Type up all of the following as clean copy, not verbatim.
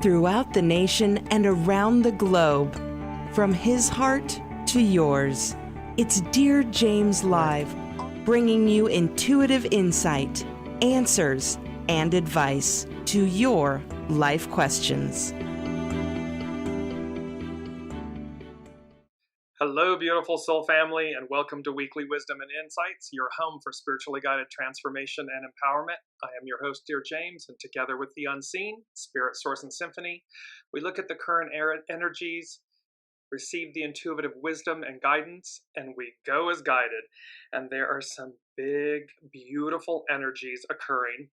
throughout the nation and around the globe. From his heart to yours, it's Dear James Live, bringing you intuitive insight, answers, and advice to your life questions. Hello, beautiful soul family, and welcome to Weekly Wisdom and Insights, your home for spiritually guided transformation and empowerment. I am your host, DearJames, and together with the unseen, Spirit, Source, and Symphony, we look at the current energies, receive the intuitive wisdom and guidance, and we go as guided. And there are some big, beautiful energies occurring.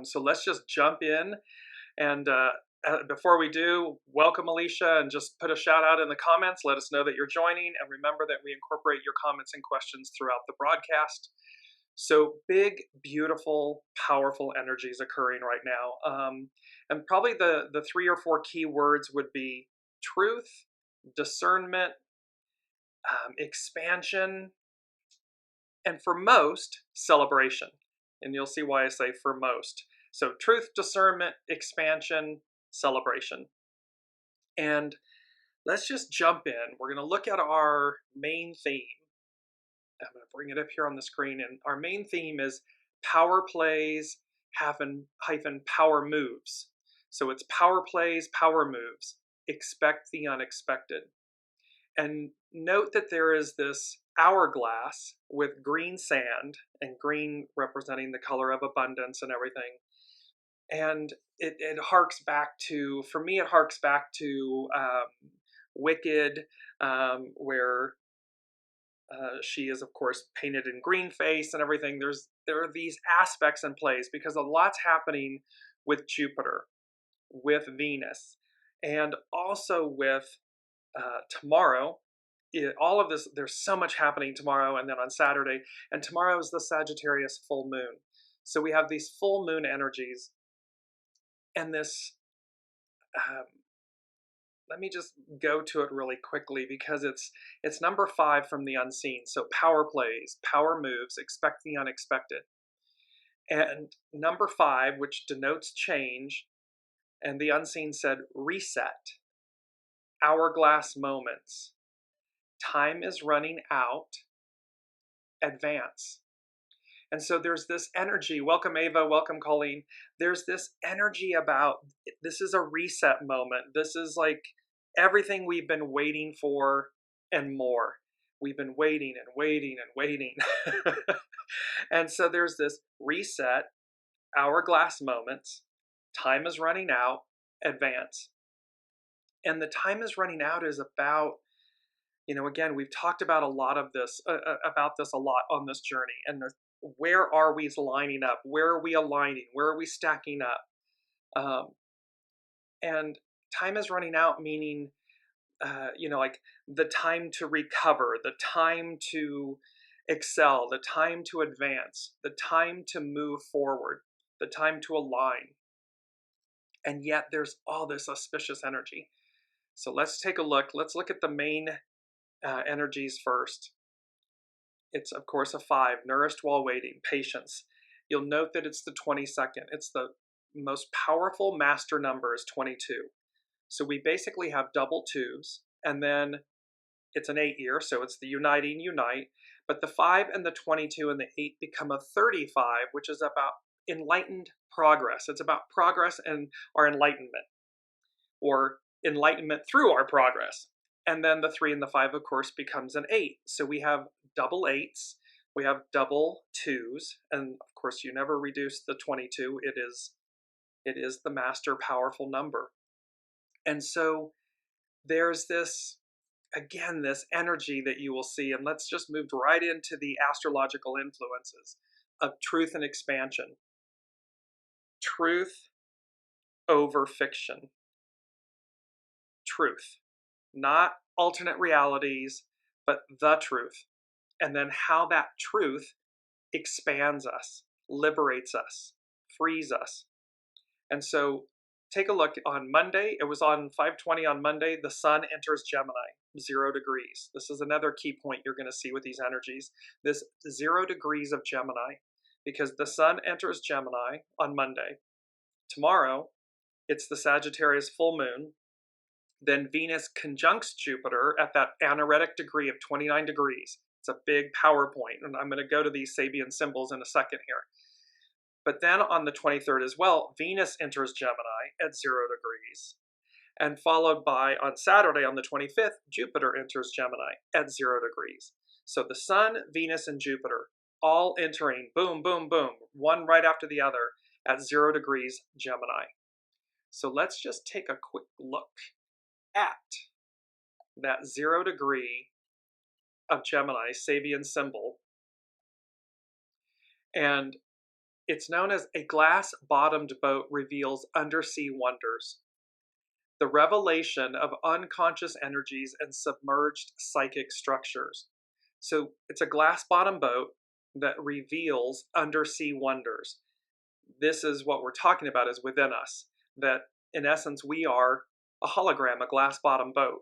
So let's just jump in. And before we do, welcome Alicia, and just put a shout out in the comments. Let us know that you're joining, and remember that we incorporate your comments and questions throughout the broadcast. So big, beautiful, powerful energies occurring right now. And probably the 3 or 4 key words would be truth, discernment, expansion, and for most, celebration. And you'll see why I say for most. So truth, discernment, expansion, celebration. And let's just jump in. We're going to look at our main theme. I'm going to bring it up here on the screen. And our main theme is power plays hyphen power moves. So it's power plays, power moves. Expect the unexpected. And note that there is this hourglass with green sand, and green representing the color of abundance and everything. And it harks back to, for me, it harks back to Wicked, where she is, of course, painted in green face and everything. There are these aspects in place because a lot's happening with Jupiter, with Venus, and also with tomorrow. All of this, there's so much happening tomorrow and then on Saturday. And tomorrow is the Sagittarius full moon. So we have these full moon energies. And this, let me just go to it really quickly because it's number 5 from the unseen. So power plays, power moves, expect the unexpected. And number 5, which denotes change, and the unseen said reset, hourglass moments, time is running out, advance. And so there's this energy. Welcome, Ava. Welcome, Colleen. There's this energy about this is a reset moment. This is like everything we've been waiting for and more. We've been waiting and waiting and waiting. And so there's this reset, hourglass moments, time is running out, advance. And the time is running out is about, again, we've talked about a lot of this, about this a lot on this journey. And where are we lining up? Where are we aligning? Where are we stacking up? And time is running out, meaning, like the time to recover, the time to excel, the time to advance, the time to move forward, the time to align. And yet there's all this auspicious energy. So let's take a look. Let's look at the main energies first. It's, of course, a 5, nourished while waiting, patience. You'll note that it's the 22nd. It's the most powerful master number is 22. So we basically have double 2s, and then it's an 8 year, so it's the uniting, unite. But the 5 and the 22 and the 8 become a 35, which is about enlightened progress. It's about progress and our enlightenment, or enlightenment through our progress. And then the 3 and the 5, of course, becomes an 8. So we have double 8s, we have double 2s, and of course you never reduce the 22. It is the master powerful number. And so there's this, again, this energy that you will see, and let's just move right into the astrological influences of truth and expansion. Truth over fiction. Truth. Not alternate realities, but the truth. And then how that truth expands us, liberates us, frees us. And so take a look on Monday. It was on 5:20 on Monday. The sun enters Gemini, 0 degrees. This is another key point you're going to see with these energies. This 0 degrees of Gemini, because the sun enters Gemini on Monday. Tomorrow, It's the Sagittarius full moon. Then Venus conjuncts Jupiter at that anaretic degree of 29 degrees. It's a big PowerPoint, and I'm going to go to these Sabian symbols in a second here. But then on the 23rd as well, Venus enters Gemini at 0 degrees. And followed by, on Saturday, on the 25th, Jupiter enters Gemini at 0 degrees. So the Sun, Venus, and Jupiter all entering, boom, boom, boom, one right after the other at 0 degrees Gemini. So let's just take a quick look at that 0 degree of Gemini, Sabian symbol. And it's known as a glass-bottomed boat reveals undersea wonders. The revelation of unconscious energies and submerged psychic structures. So it's a glass-bottomed boat that reveals undersea wonders. This is what we're talking about is within us, that in essence we are a hologram, a glass-bottomed boat.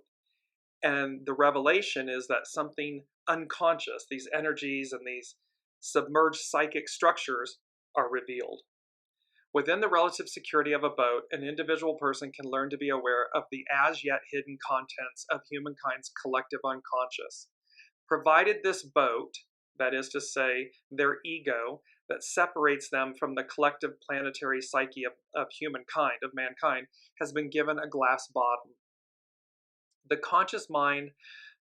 And the revelation is that something unconscious, these energies and these submerged psychic structures are revealed. Within the relative security of a boat, an individual person can learn to be aware of the as yet hidden contents of humankind's collective unconscious. Provided this boat, that is to say, their ego, that separates them from the collective planetary psyche of humankind, of mankind, has been given a glass bottom. The conscious mind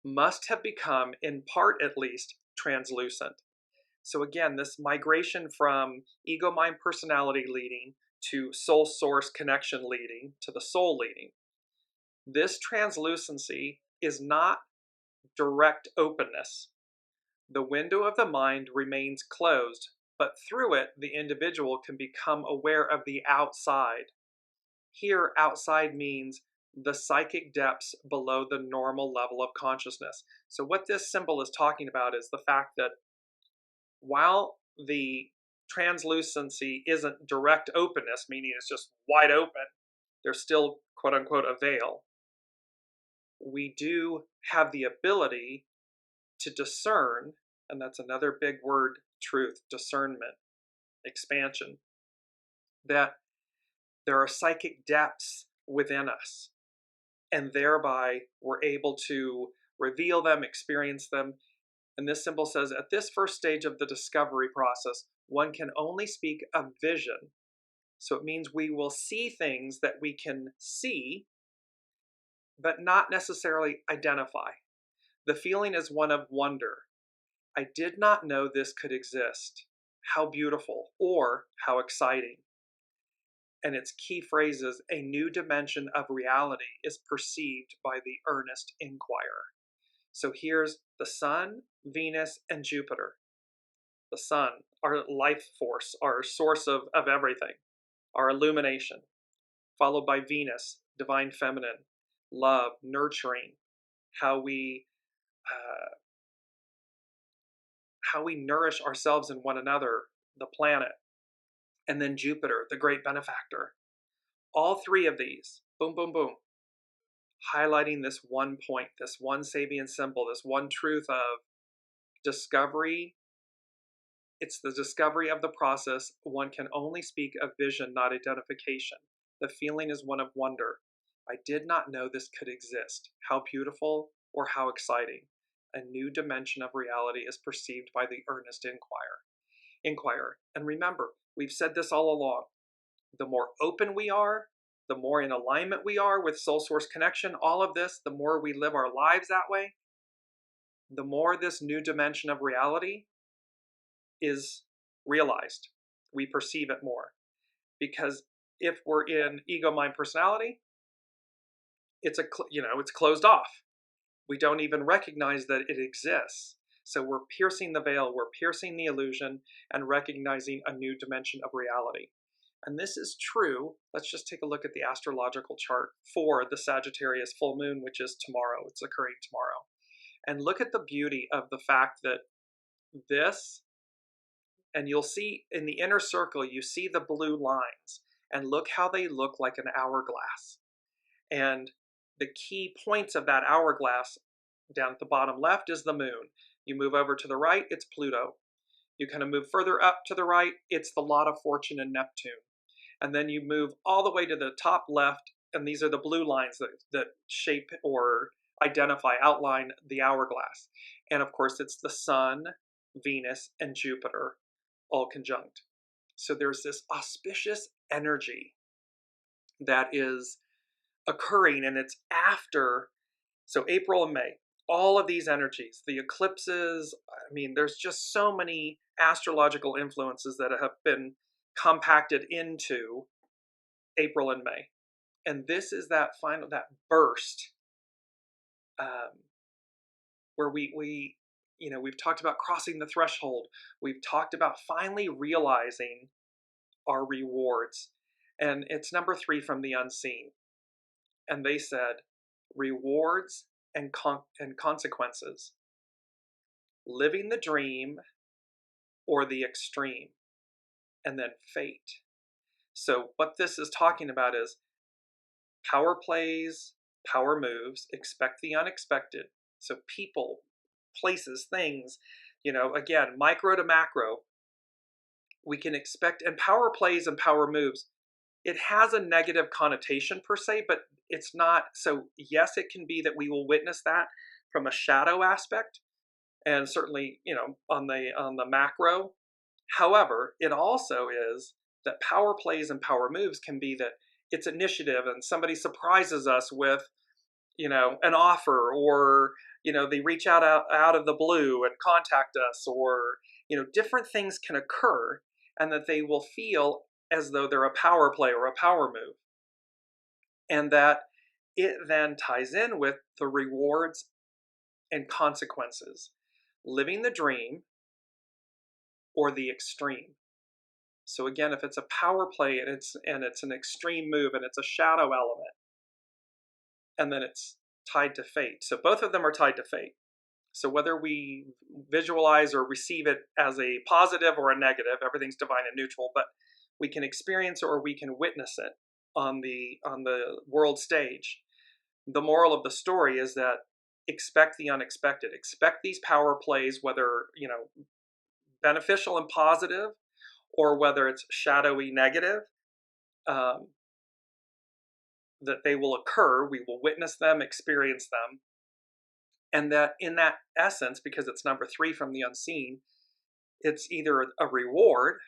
must have become, in part at least, translucent. So again, this migration from ego, mind, personality leading to soul source connection leading to the soul leading. This translucency is not direct openness. The window of the mind remains closed, but through it, the individual can become aware of the outside. Here, outside means the psychic depths below the normal level of consciousness. So what this symbol is talking about is the fact that while the translucency isn't direct openness, meaning it's just wide open, there's still, quote unquote, a veil. We do have the ability to discern, and that's another big word, truth, discernment, expansion, that there are psychic depths within us, and thereby we're able to reveal them, experience them. And this symbol says, at this first stage of the discovery process, one can only speak of vision. So it means we will see things that we can see, but not necessarily identify. The feeling is one of wonder. I did not know this could exist. How beautiful, or how exciting. And its key phrase is, a new dimension of reality is perceived by the earnest inquirer. So here's the Sun, Venus, and Jupiter. The Sun, our life force, our source of everything, our illumination. Followed by Venus, divine feminine, love, nurturing, how we nourish ourselves and one another, the planet. And then Jupiter, the great benefactor. All three of these, boom, boom, boom, highlighting this one point, this one Sabian symbol, this one truth of discovery. It's the discovery of the process. One can only speak of vision, not identification. The feeling is one of wonder. I did not know this could exist. How beautiful, or how exciting. A new dimension of reality is perceived by the earnest inquirer. And remember, we've said this all along. The more open we are, the more in alignment we are with soul source connection, all of this, the more we live our lives that way, the more this new dimension of reality is realized. We perceive it more. Because if we're in ego, mind, personality, it's closed off. We don't even recognize that it exists. So we're piercing the veil, we're piercing the illusion, and recognizing a new dimension of reality. And this is true. Let's just take a look at the astrological chart for the Sagittarius full moon, which is tomorrow. It's occurring tomorrow. And look at the beauty of the fact that this, and you'll see in the inner circle, you see the blue lines, and look how they look like an hourglass. And the key points of that hourglass down at the bottom left is the moon. You move over to the right, it's Pluto. You kind of move further up to the right, it's the lot of fortune and Neptune. And then you move all the way to the top left, and these are the blue lines that shape or identify, outline the hourglass. And of course, it's the Sun, Venus, and Jupiter all conjunct. So there's this auspicious energy that is occurring, and it's after, so April and May, all of these energies, the eclipses, I mean, there's just so many astrological influences that have been compacted into April and May. And this is that final, that burst, where we've talked about crossing the threshold. We've talked about finally realizing our rewards. And it's number 3 from the unseen. And they said, rewards and consequences, living the dream or the extreme, and then fate. So what this is talking about is power plays, power moves, expect the unexpected. So people, places, things, again, micro to macro, we can expect, and power plays and power moves, it has a negative connotation per se, but it's not. So yes, it can be that we will witness that from a shadow aspect, and certainly, on the macro. However, it also is that power plays and power moves can be that it's initiative and somebody surprises us with, an offer, or, they reach out of the blue and contact us, or, different things can occur, and that they will feel as though they're a power play or a power move. And that it then ties in with the rewards and consequences, living the dream or the extreme. So again, if it's a power play and it's an extreme move and it's a shadow element, and then it's tied to fate. So both of them are tied to fate. So whether we visualize or receive it as a positive or a negative, everything's divine and neutral, but we can experience or we can witness it on the world stage. The moral of the story is that expect the unexpected. Expect these power plays, whether, beneficial and positive, or whether it's shadowy negative, that they will occur. We will witness them, experience them. And that in that essence, because it's number 3 from the unseen, it's either a reward,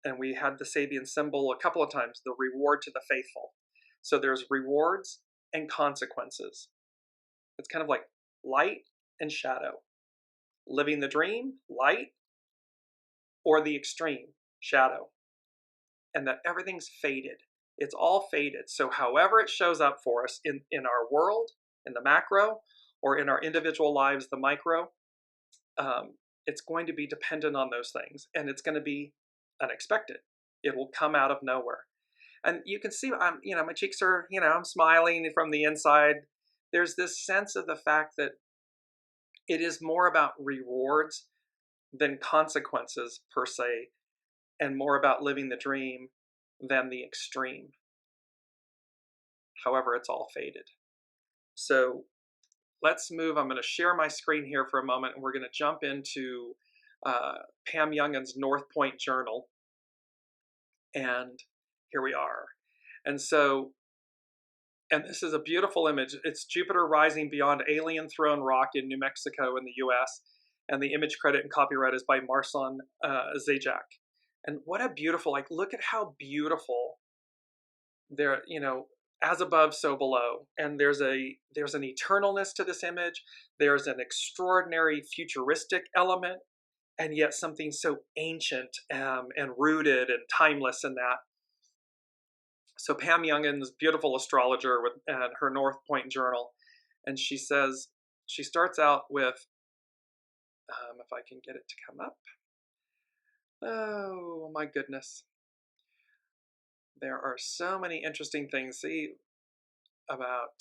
and we had the Sabian symbol a couple of times, the reward to the faithful. So there's rewards and consequences. It's kind of like light and shadow. Living the dream, light, or the extreme, shadow. And that everything's faded. It's all faded. So however it shows up for us in our world, in the macro, or in our individual lives, the micro, it's going to be dependent on those things. And it's going to be unexpected. It will come out of nowhere. And you can see, my cheeks are, I'm smiling from the inside. There's this sense of the fact that it is more about rewards than consequences per se, and more about living the dream than the extreme. However, it's all faded. So let's move. I'm going to share my screen here for a moment, and we're going to jump into Pam Youngin's North Point Journal. And here we are. And this is a beautiful image. It's Jupiter rising beyond Alien Throne Rock in New Mexico in the US. And the image credit and copyright is by Marson Zajac. And what a beautiful, look at how beautiful there, as above, so below. And there's an eternalness to this image. There's an extraordinary futuristic element, and yet something so ancient and rooted and timeless in that. So Pam Youngin's beautiful astrologer with her North Point Journal, and she starts out with, if I can get it to come up. Oh my goodness. There are so many interesting things. About,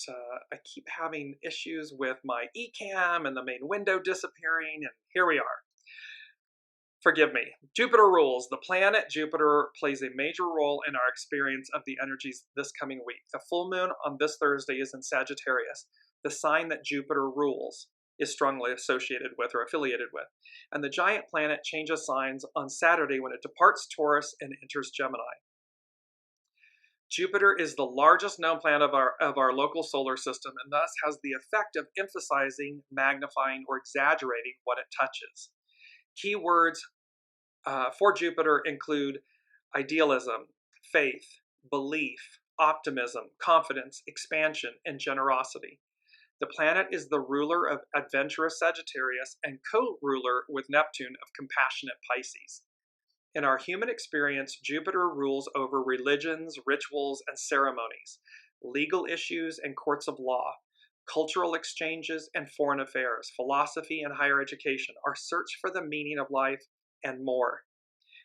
I keep having issues with my eCam and the main window disappearing, and here we are. Forgive me. Jupiter rules. The planet Jupiter plays a major role in our experience of the energies this coming week. The full moon on this Thursday is in Sagittarius, the sign that Jupiter rules, is strongly associated with or affiliated with. And the giant planet changes signs on Saturday when it departs Taurus and enters Gemini. Jupiter is the largest known planet of our local solar system, and thus has the effect of emphasizing, magnifying, or exaggerating what it touches. Key words for Jupiter include idealism, faith, belief, optimism, confidence, expansion, and generosity. The planet is the ruler of adventurous Sagittarius and co-ruler with Neptune of compassionate Pisces. In our human experience, Jupiter rules over religions, rituals, and ceremonies, legal issues and courts of law, cultural exchanges and foreign affairs, philosophy and higher education, our search for the meaning of life, and more.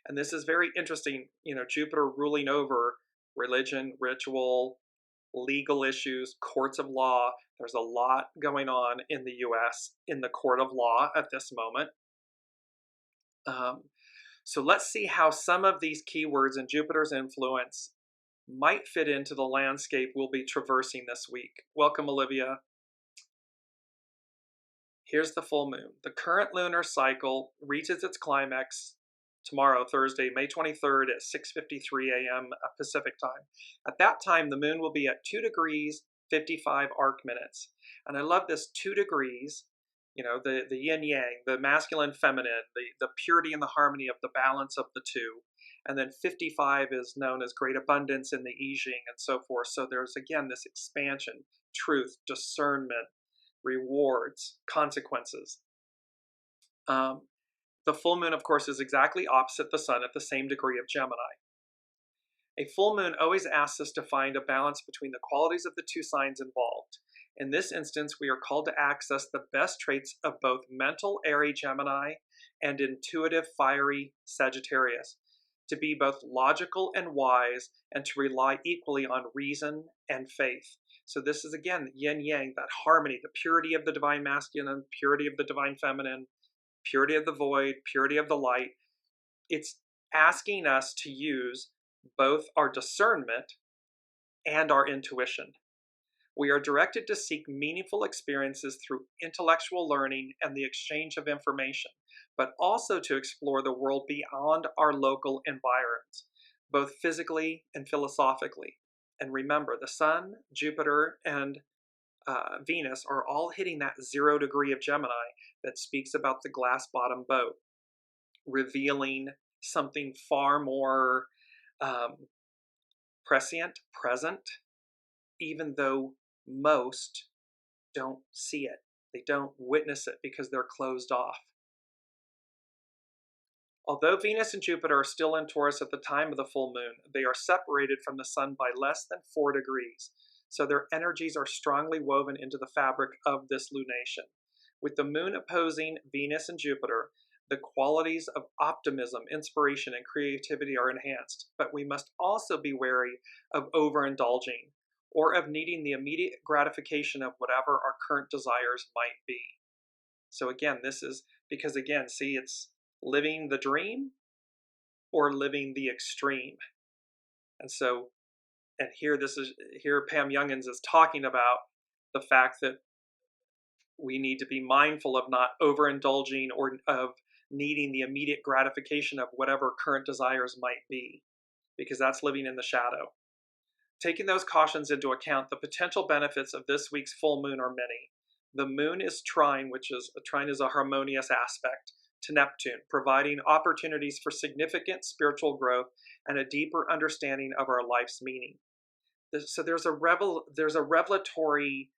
And this is very interesting, Jupiter ruling over religion, ritual, legal issues, courts of law. There's a lot going on in the US in the court of law at this moment. So let's see how some of these keywords and Jupiter's influence might fit into the landscape we'll be traversing this week. Welcome, Olivia. Here's the full moon. The current lunar cycle reaches its climax tomorrow, Thursday, May 23rd at 6:53 a.m. Pacific time. At that time, the moon will be at 2 degrees, 55 arc minutes. And I love this 2 degrees, the yin yang, the masculine, feminine, the purity and the harmony of the balance of the two. And then 55 is known as great abundance in the I Ching and so forth. So there's, again, this expansion, truth, discernment, rewards, consequences. The full moon, of course, is exactly opposite the sun at the same degree of Gemini. A full moon always asks us to find a balance between the qualities of the two signs involved. In this instance, we are called to access the best traits of both mental, airy Gemini and intuitive, fiery Sagittarius, to be both logical and wise, and to rely equally on reason and faith. So this is, again, yin-yang, that harmony, the purity of the divine masculine, purity of the divine feminine, purity of the void, purity of the light. It's asking us to use both our discernment and our intuition. We are directed to seek meaningful experiences through intellectual learning and the exchange of information, but also to explore the world beyond our local environs, both physically and philosophically. And remember, the Sun, Jupiter, and Venus are all hitting that 0 degree of Gemini that speaks about the glass bottom boat, revealing something far more prescient, present, even though most don't see it. They don't witness it because they're closed off. Although Venus and Jupiter are still in Taurus at the time of the full moon, they are separated from the sun by less than 4 degrees. So their energies are strongly woven into the fabric of this lunation. With the moon opposing Venus and Jupiter, the qualities of optimism, inspiration, and creativity are enhanced, but we must also be wary of overindulging or of needing the immediate gratification of whatever our current desires might be. So again, this is because, again, see, it's living the dream or living the extreme. And so, and here Pam Youngins is talking about the fact that we need to be mindful of not overindulging or of needing the immediate gratification of whatever current desires might be, because that's living in the shadow. Taking those cautions into account, the potential benefits of this week's full moon are many. The moon is trine, trine is a harmonious aspect to Neptune, providing opportunities for significant spiritual growth and a deeper understanding of our life's meaning. So there's a revelatory,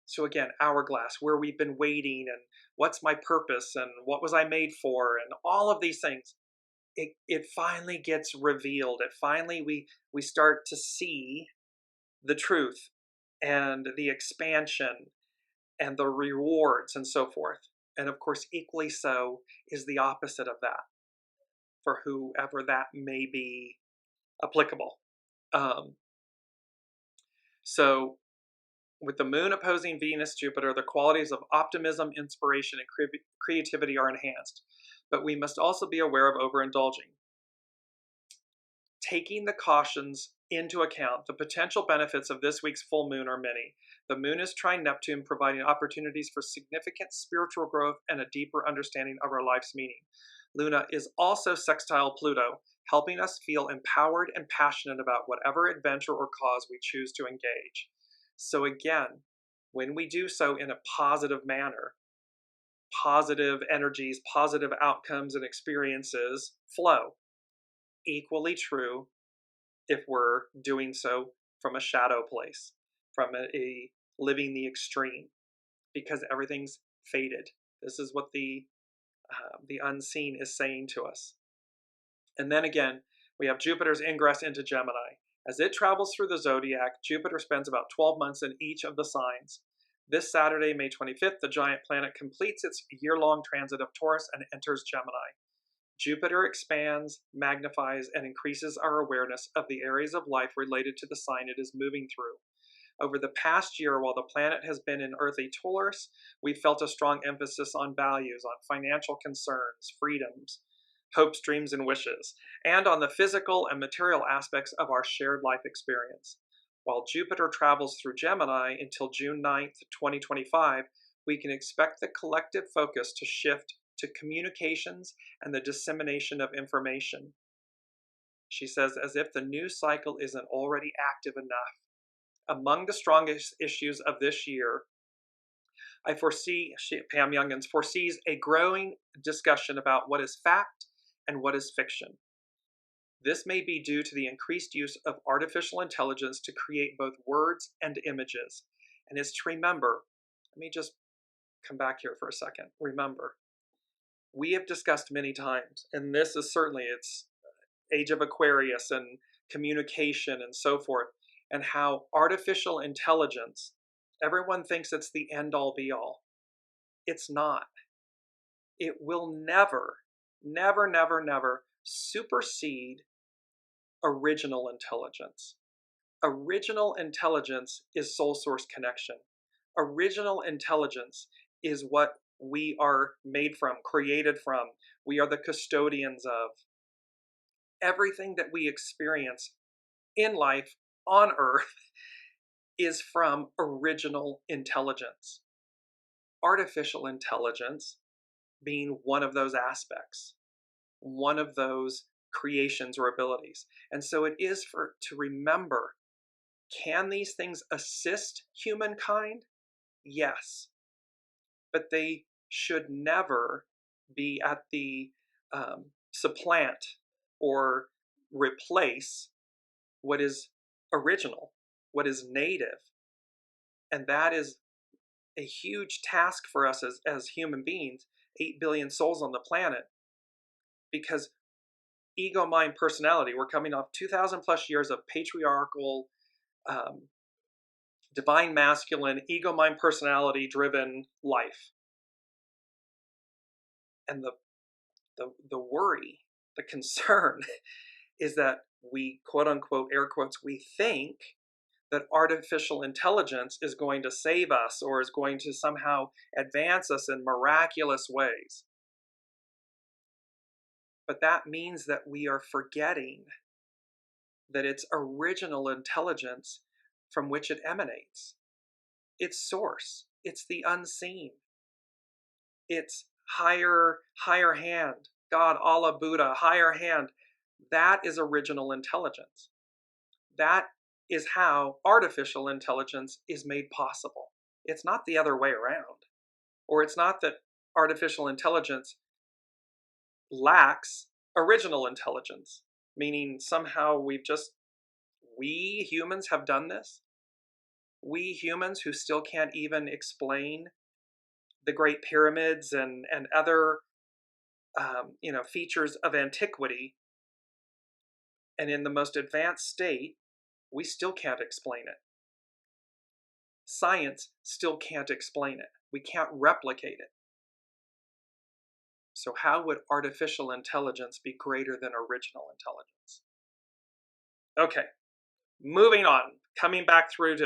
so again, hourglass, where we've been waiting, and what's my purpose, and what was I made for, and all of these things. It finally gets revealed. It finally, we start to see the truth and the expansion and the rewards and so forth. And of course, equally so is the opposite of that for whoever that may be applicable. So with the moon opposing Venus, Jupiter, the qualities of optimism, inspiration, and creativity are enhanced. But we must also be aware of overindulging. Taking the cautions into account, the potential benefits of this week's full moon are many. The moon is trine Neptune, providing opportunities for significant spiritual growth and a deeper understanding of our life's meaning. Luna is also sextile Pluto, helping us feel empowered and passionate about whatever adventure or cause we choose to engage. So again, when we do so in a positive manner, positive energies, positive outcomes and experiences flow. Equally true if we're doing so from a shadow place, from a living the extreme, because everything's faded. This is what the unseen is saying to us. And then again, we have Jupiter's ingress into Gemini. As it travels through the zodiac, Jupiter spends about 12 months in each of the signs. This Saturday, May 25th, the giant planet completes its year-long transit of Taurus and enters Gemini. Jupiter expands, magnifies, and increases our awareness of the areas of life related to the sign it is moving through. Over the past year, while the planet has been in earthly Taurus, we've felt a strong emphasis on values, on financial concerns, freedoms, hopes, dreams, and wishes, and on the physical and material aspects of our shared life experience. While Jupiter travels through Gemini until June 9th, 2025, we can expect the collective focus to shift to communications and the dissemination of information. She says, as if the news cycle isn't already active enough. Among the strongest issues of this year, Pam Youngins foresees a growing discussion about what is fact and what is fiction. This may be due to the increased use of artificial intelligence to create both words and images. And it's to remember, let me just come back here for a second. Remember, we have discussed many times, and this is certainly, it's Age of Aquarius and communication and so forth, and how artificial intelligence, everyone thinks it's the end-all be-all. It's not. It will never, never, never, never supersede original intelligence. Original intelligence is soul source connection. Original intelligence is what we are made from, created from. We are the custodians of. Everything that we experience in life on Earth is from original intelligence. Artificial intelligence being one of those aspects, one of those creations or abilities. And so it is to remember, can these things assist humankind? Yes. But they should never be at the supplant or replace what is original, what is native. And that is a huge task for us as human beings, 8 billion souls on the planet, because ego, mind, personality, we're coming off 2,000 plus years of patriarchal, divine masculine, ego, mind, personality driven life. And the worry, the concern is that we, quote unquote, air quotes, we think that artificial intelligence is going to save us or is going to somehow advance us in miraculous ways. But that means that we are forgetting that it's original intelligence from which it emanates. Its source. It's the unseen. It's higher hand. God, Allah, Buddha, higher hand. That is original intelligence. That is how artificial intelligence is made possible. It's not the other way around. Or it's not that artificial intelligence lacks original intelligence, meaning somehow we humans have done this. We humans who still can't even explain the Great Pyramids and other features of antiquity, and in the most advanced state, we still can't explain it. Science still can't explain it. We can't replicate it. So how would artificial intelligence be greater than original intelligence? Okay, moving on. Coming back through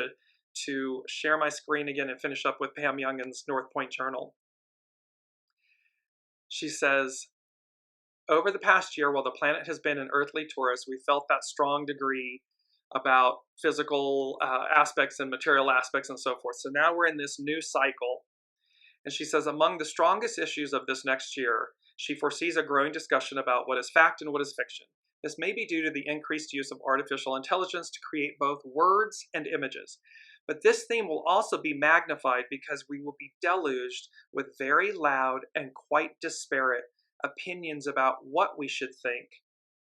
to share my screen again and finish up with Pam Youngin's North Point Journal. She says, over the past year, while the planet has been in earthly Taurus, we felt that strong degree about physical aspects and material aspects and so forth. So now we're in this new cycle. And she says, among the strongest issues of this next year, she foresees a growing discussion about what is fact and what is fiction. This may be due to the increased use of artificial intelligence to create both words and images. But this theme will also be magnified because we will be deluged with very loud and quite disparate opinions about what we should think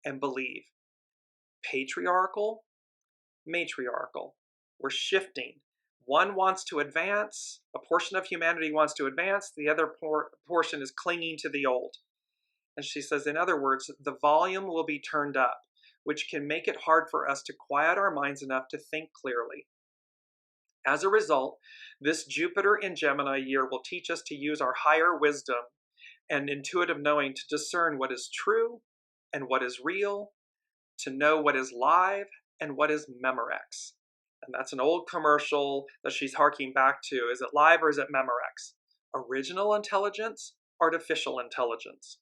and believe. Patriarchal, matriarchal. We're shifting. One wants to advance, a portion of humanity wants to advance, the other portion is clinging to the old. And she says, in other words, the volume will be turned up, which can make it hard for us to quiet our minds enough to think clearly. As a result, this Jupiter in Gemini year will teach us to use our higher wisdom and intuitive knowing to discern what is true and what is real, to know what is live and what is Memorex. And that's an old commercial that she's harking back to. Is it live or is it Memorex? Original intelligence, artificial intelligence.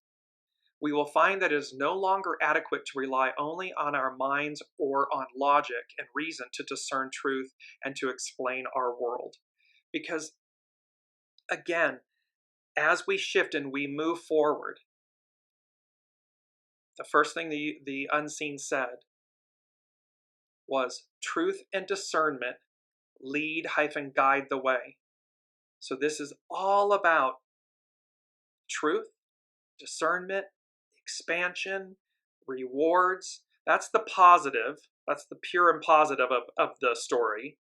We will find that it is no longer adequate to rely only on our minds or on logic and reason to discern truth and to explain our world. Because, again, as we shift and we move forward, the first thing the unseen said was truth and discernment lead-guide the way. So this is all about truth, discernment, expansion, rewards. That's the positive. That's the pure and positive of the story.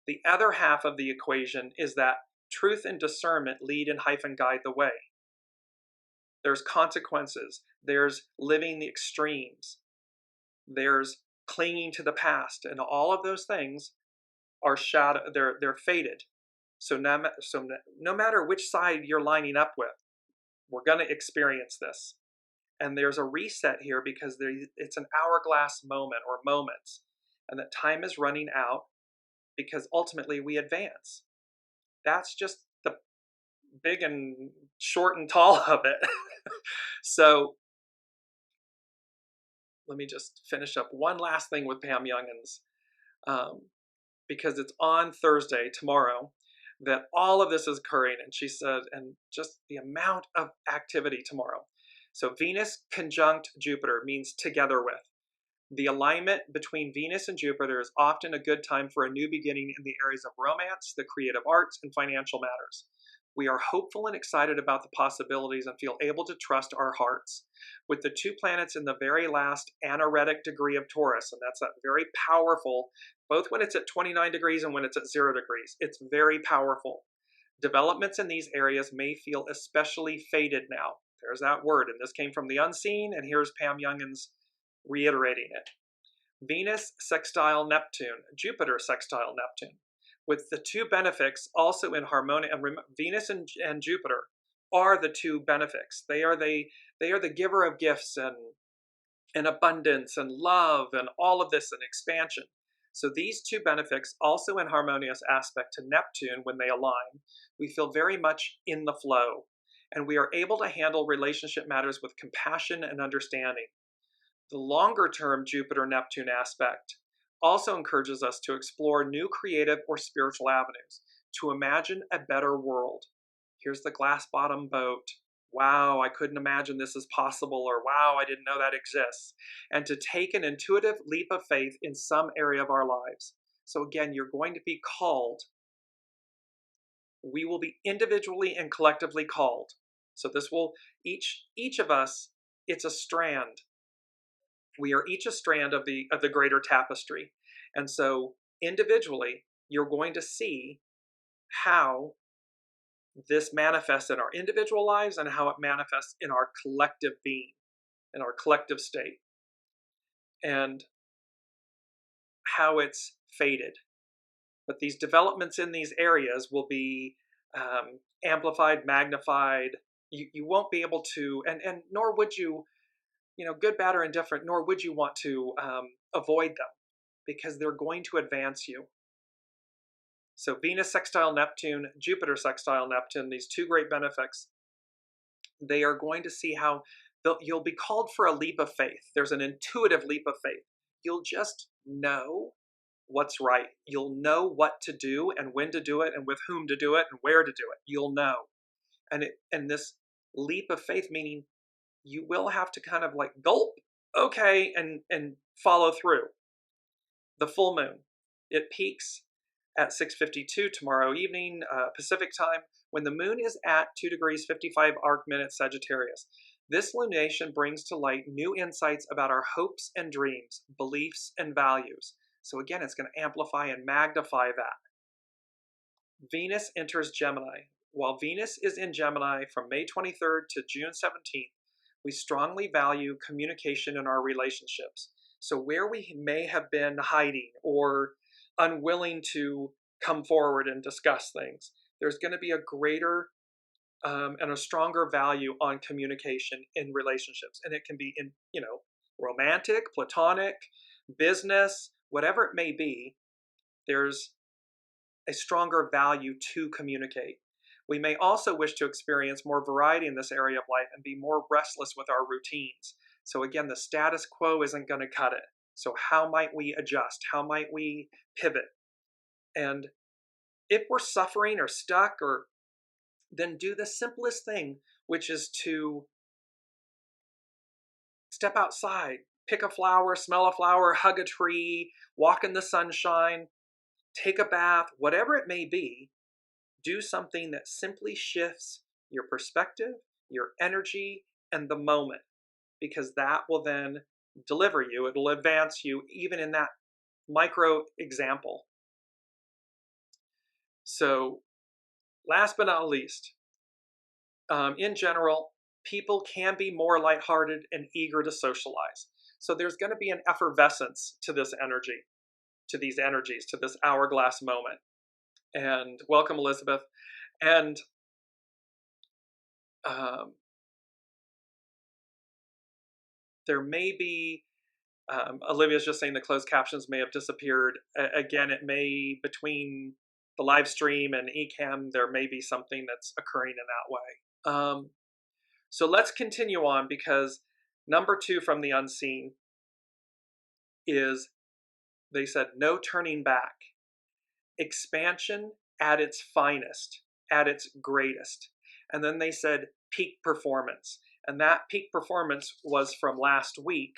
The other half of the equation is that truth and discernment lead and guide the way. There's consequences. There's living the extremes. There's clinging to the past, and all of those things are they're faded. So no matter which side you're lining up with, we're going to experience this. And there's a reset here because it's an hourglass moment or moments, and that time is running out because ultimately we advance. That's just the big and short and tall of it. So let me just finish up one last thing with Pam Youngins, because it's on Thursday, tomorrow, that all of this is occurring. And she said, and just the amount of activity tomorrow. So Venus conjunct Jupiter means together with. The alignment between Venus and Jupiter is often a good time for a new beginning in the areas of romance, the creative arts, and financial matters. We are hopeful and excited about the possibilities and feel able to trust our hearts. With the two planets in the very last anaretic degree of Taurus, and that's that very powerful, both when it's at 29 degrees and when it's at 0 degrees, it's very powerful. Developments in these areas may feel especially faded now. There's that word, and this came from the unseen, and here's Pam Youngins reiterating it. Venus sextile Neptune, Jupiter sextile Neptune, with the two benefics also in harmony. And Venus and Jupiter are the two benefics. They are the giver of gifts and abundance and love and all of this and expansion. So these two benefics also in harmonious aspect to Neptune when they align, we feel very much in the flow. And we are able to handle relationship matters with compassion and understanding. The longer-term Jupiter-Neptune aspect also encourages us to explore new creative or spiritual avenues, to imagine a better world. Here's the glass bottom boat. Wow, I couldn't imagine this is possible, or wow, I didn't know that exists. And to take an intuitive leap of faith in some area of our lives. So again, you're going to be called. We will be individually and collectively called. So this will, each of us, it's a strand. We are each a strand of the greater tapestry. And so individually, you're going to see how this manifests in our individual lives and how it manifests in our collective being, in our collective state, and how it's faded. But these developments in these areas will be amplified, magnified. You won't be able to, and nor would you, good, bad, or indifferent, nor would you want to avoid them, because they're going to advance you. So Venus sextile Neptune, Jupiter sextile Neptune, these two great benefics, they are going to see how you'll be called for a leap of faith. There's an intuitive leap of faith. You'll just know what's right. You'll know what to do and when to do it and with whom to do it and where to do it. You'll know. And this leap of faith, meaning you will have to kind of like gulp okay, and follow through. The full moon, it peaks at 6:52 tomorrow evening, Pacific time, when the moon is at 2 degrees 55 arc minutes Sagittarius. This lunation brings to light new insights about our hopes and dreams, beliefs and values. So again, it's going to amplify and magnify that. Venus enters Gemini. While Venus is in Gemini from May 23rd to June 17th, we strongly value communication in our relationships. So where we may have been hiding or unwilling to come forward and discuss things, there's going to be a greater and a stronger value on communication in relationships. And it can be in, romantic, platonic, business, whatever it may be, there's a stronger value to communicate. We may also wish to experience more variety in this area of life and be more restless with our routines. So again, the status quo isn't going to cut it. So how might we adjust? How might we pivot? And if we're suffering or stuck, then do the simplest thing, which is to step outside, pick a flower, smell a flower, hug a tree, walk in the sunshine, take a bath, whatever it may be. Do something that simply shifts your perspective, your energy, and the moment, because that will then deliver you. It'll advance you even in that micro example. So last but not least, in general, people can be more lighthearted and eager to socialize. So there's going to be an effervescence to this energy, to these energies, to this hourglass moment. And welcome, Elizabeth. And there may be, Olivia's just saying the closed captions may have disappeared. Again, it may, between the live stream and eCam, there may be something that's occurring in that way. So let's continue on, because number 2 from the unseen is, they said, no turning back. Expansion at its finest, at its greatest. And then they said peak performance. And that peak performance was from last week.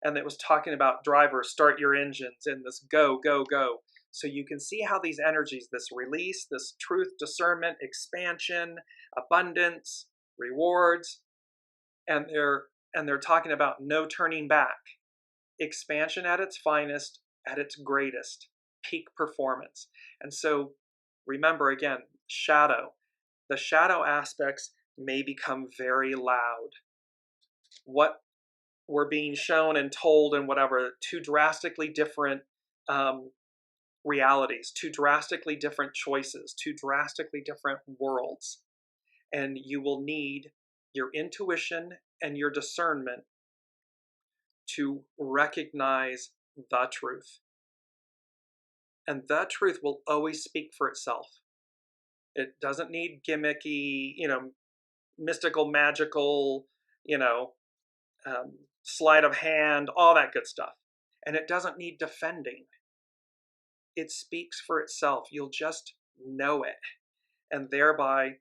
And it was talking about drivers, start your engines, and this go, go, go. So you can see how these energies, this release, this truth, discernment, expansion, abundance, rewards, and they're talking about no turning back. Expansion at its finest, at its greatest, peak performance. And so remember, again, shadow. The shadow aspects may become very loud. What we're being shown and told and whatever, 2 drastically different realities, 2 drastically different choices, 2 drastically different worlds. And you will need your intuition and your discernment to recognize the truth. And the truth will always speak for itself. It doesn't need gimmicky, mystical, magical, sleight of hand, all that good stuff. And it doesn't need defending. It speaks for itself. You'll just know it. And thereby,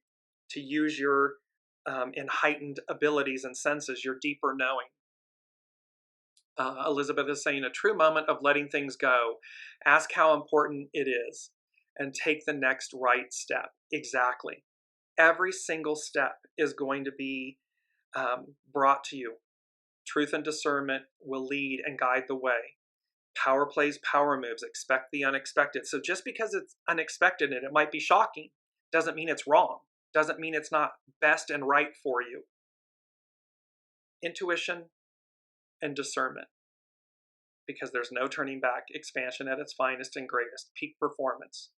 to use your heightened abilities and senses, your deeper knowing. Elizabeth is saying, a true moment of letting things go. Ask how important it is and take the next right step. Exactly. Every single step is going to be brought to you. Truth and discernment will lead and guide the way. Power plays power moves. Expect the unexpected. So just because it's unexpected and it might be shocking, doesn't mean it's wrong. Doesn't mean it's not best and right for you. Intuition and discernment. Because there's no turning back. Expansion at its finest and greatest. Peak performance.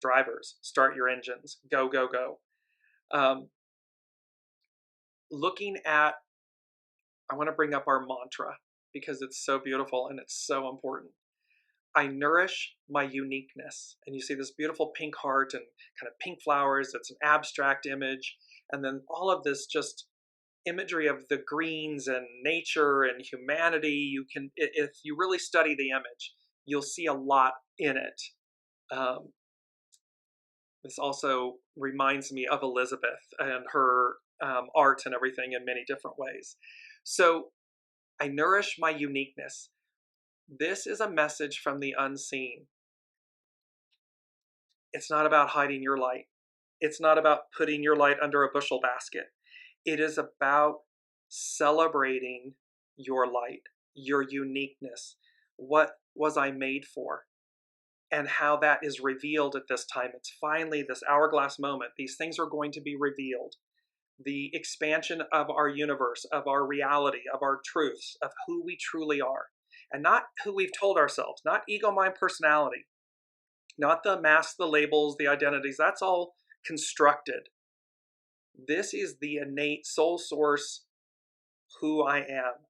Drivers, start your engines. Go, go, go. Looking at, I want to bring up our mantra because it's so beautiful and it's so important. I nourish my uniqueness. And you see this beautiful pink heart and kind of pink flowers. It's an abstract image. And then all of this just imagery of the greens and nature and humanity. You can, if you really study the image, you'll see a lot in it. This also reminds me of Elizabeth and her art and everything in many different ways. So I nourish my uniqueness. This is a message from the unseen. It's not about hiding your light. It's not about putting your light under a bushel basket. It is about celebrating your light, your uniqueness. What was I made for? And how that is revealed at this time. It's finally this hourglass moment. These things are going to be revealed. The expansion of our universe, of our reality, of our truths, of who we truly are. And not who we've told ourselves, not ego, mind, personality, not the masks, the labels, the identities. That's all constructed. This is the innate soul source, who I am,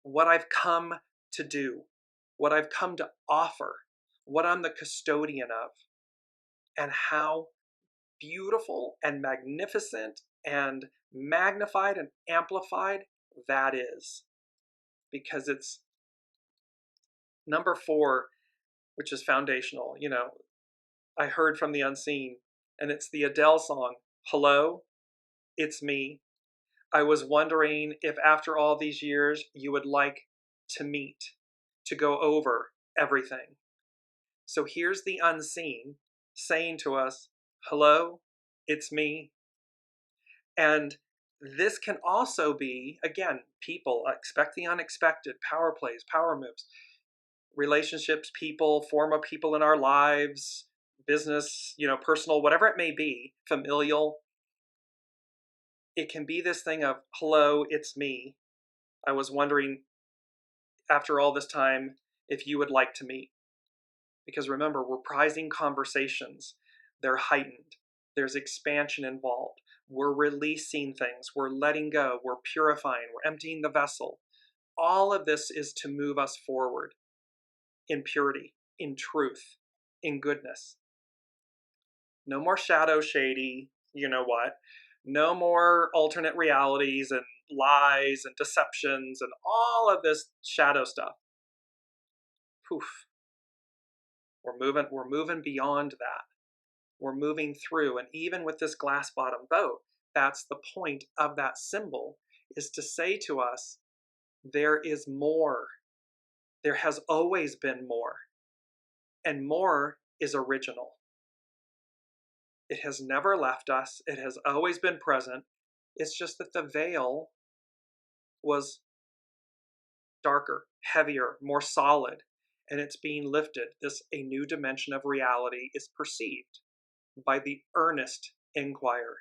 what I've come to do, what I've come to offer, what I'm the custodian of, and how beautiful and magnificent and magnified and amplified that is. Because it's number 4, which is foundational. You know, I heard from the unseen, and it's the Adele song, Hello, It's Me. I was wondering if after all these years you would like to meet, to go over everything. So here's the unseen saying to us, hello, it's me. And this can also be, again, people expect the unexpected, power plays, power moves, relationships, people, form of people in our lives, business, personal, whatever it may be, familial. It can be this thing of, hello, it's me. I was wondering after all this time if you would like to meet. Because remember, we're prizing conversations. They're heightened. There's expansion involved. We're releasing things. We're letting go. We're purifying. We're emptying the vessel. All of this is to move us forward in purity, in truth, in goodness. No more shadow shady, you know what. No more alternate realities and lies and deceptions and all of this shadow stuff. Poof. We're moving beyond that. We're moving through, and even with this glass bottom boat, that's the point of that symbol, is to say to us, there is more. There has always been more. And more is original. It has never left us. It has always been present. It's just that the veil was darker, heavier, more solid, and it's being lifted. A new dimension of reality is perceived by the earnest inquirer.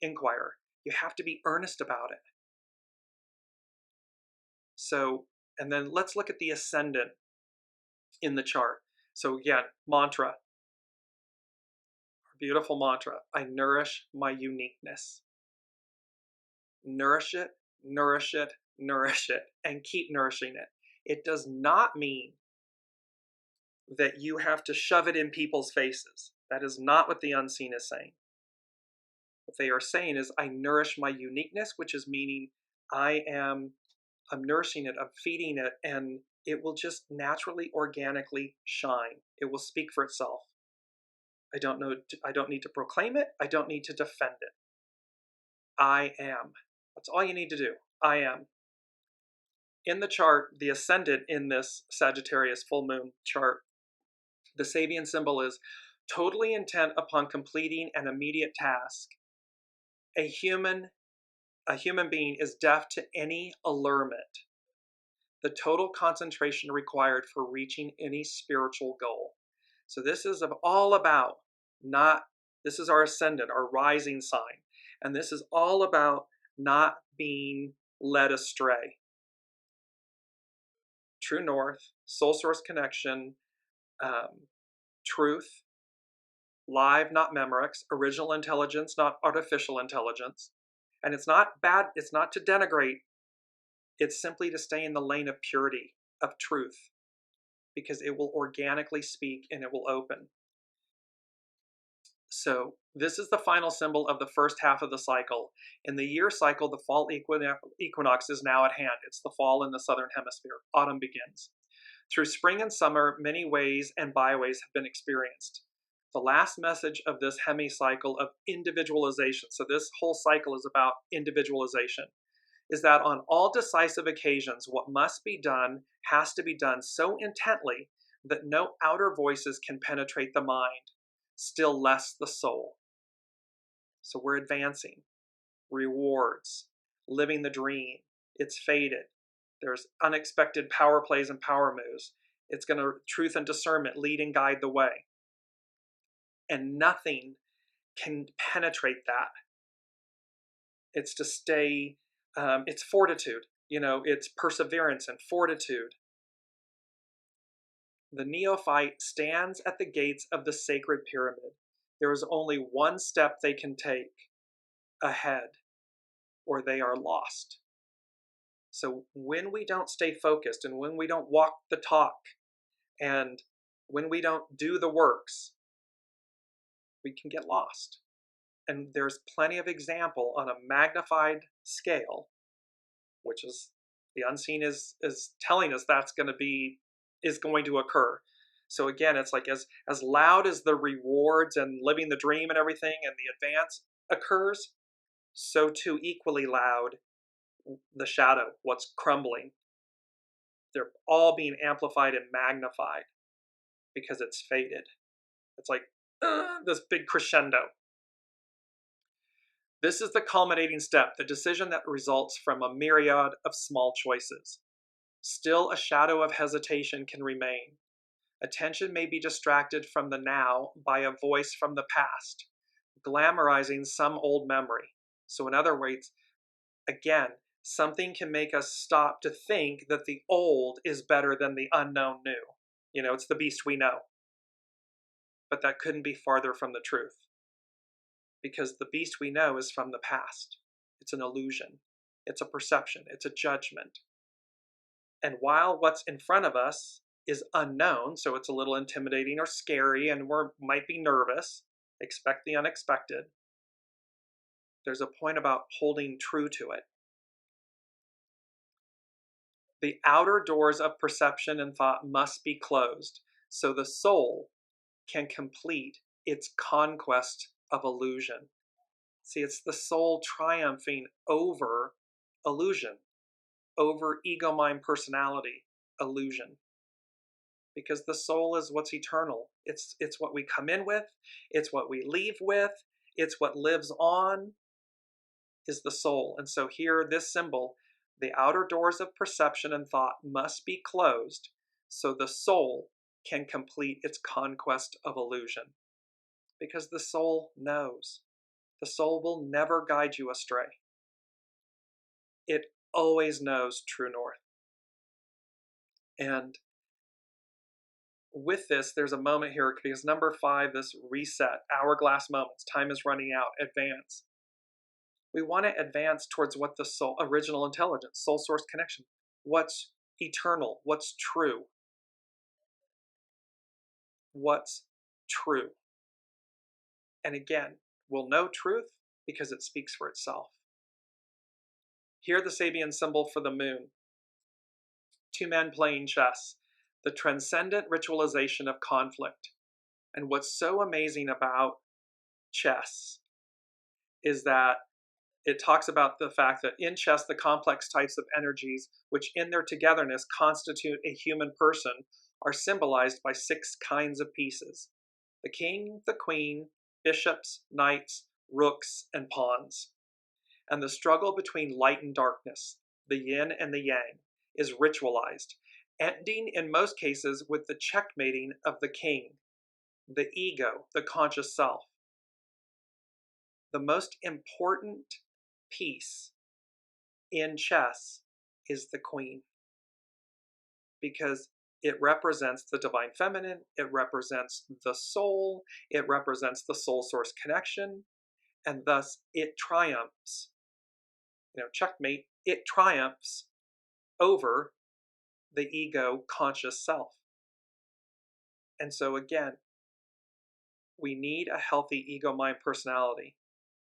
You have to be earnest about it. So, and then let's look at the ascendant in the chart. So again, mantra. Our beautiful mantra. I nourish my uniqueness. Nourish it, nourish it, nourish it, and keep nourishing it. It does not mean that you have to shove it in people's faces. That is not what the unseen is saying. What they are saying is, I nourish my uniqueness, which is meaning I'm nourishing it, I'm feeding it, and it will just naturally, organically shine. It will speak for itself. I don't need to proclaim it. I don't need to defend it. I am. That's all you need to do. I am. In the chart, the ascendant in this Sagittarius full moon chart, the Sabian symbol is totally intent upon completing an immediate task. A human being is deaf to any allurement. The total concentration required for reaching any spiritual goal. So this is all about this is our ascendant, our rising sign. And this is all about not being led astray. True north, soul source connection, truth, live, not Memorex, original intelligence, not artificial intelligence. And it's not bad, it's not to denigrate, it's simply to stay in the lane of purity, of truth, because it will organically speak and it will open. So this is the final symbol of the first half of the cycle. In the year cycle, the fall equinox is now at hand. It's the fall in the southern hemisphere. Autumn begins. Through spring and summer, many ways and byways have been experienced. The last message of this hemicycle of individualization, so this whole cycle is about individualization. is that on all decisive occasions, what must be done has to be done so intently that no outer voices can penetrate the mind, still less the soul. So we're advancing. Rewards, living the dream. It's fated. There's unexpected power plays and power moves. It's going to truth and discernment lead and guide the way. And nothing can penetrate that. It's to stay, it's fortitude, it's perseverance and fortitude. The neophyte stands at the gates of the sacred pyramid. There is only one step they can take ahead, or they are lost. So when we don't stay focused, and when we don't walk the talk, and when we don't do the works, we can get lost. And there's plenty of example on a magnified scale, which is the unseen is telling us is going to occur. So again, it's like as loud as the rewards and living the dream and everything and the advance occurs, so too equally loud the shadow, what's crumbling. They're all being amplified and magnified because it's fated. It's like this big crescendo. This is the culminating step, the decision that results from a myriad of small choices. Still, a shadow of hesitation can remain. Attention may be distracted from the now by a voice from the past, glamorizing some old memory. So in other words, again, something can make us stop to think that the old is better than the unknown new. It's the beast we know. But that couldn't be farther from the truth. Because the beast we know is from the past. It's an illusion. It's a perception. It's a judgment. And while what's in front of us is unknown, so it's a little intimidating or scary, and we might be nervous, expect the unexpected, there's a point about holding true to it. The outer doors of perception and thought must be closed, so the soul can complete its conquest of illusion. See, it's the soul triumphing over illusion, over ego, mind, personality, illusion. Because the soul is what's eternal. It's what we come in with, it's what we leave with, it's what lives on, is the soul. And so here, this symbol, the outer doors of perception and thought must be closed so the soul can complete its conquest of illusion. Because the soul knows. The soul will never guide you astray. It always knows true north. And with this, there's a moment here, because number 5, this reset, hourglass moments, time is running out, advance. We want to advance towards what the soul, original intelligence, soul source connection, what's eternal, what's true. What's true. And again, we'll know truth because it speaks for itself. Here, the Sabian symbol for the moon. 2 men playing chess. The transcendent ritualization of conflict. And what's so amazing about chess is that it talks about the fact that in chess, the complex types of energies, which in their togetherness constitute a human person, are symbolized by 6 kinds of pieces. The king, the queen, bishops, knights, rooks, and pawns. And the struggle between light and darkness, the yin and the yang, is ritualized, ending in most cases with the checkmating of the king, the ego, the conscious self. The most important piece in chess is the queen, because it represents the divine feminine, it represents the soul, it represents the soul source connection, and thus it triumphs. Checkmate, it triumphs over the ego conscious self. And so again, we need a healthy ego mind personality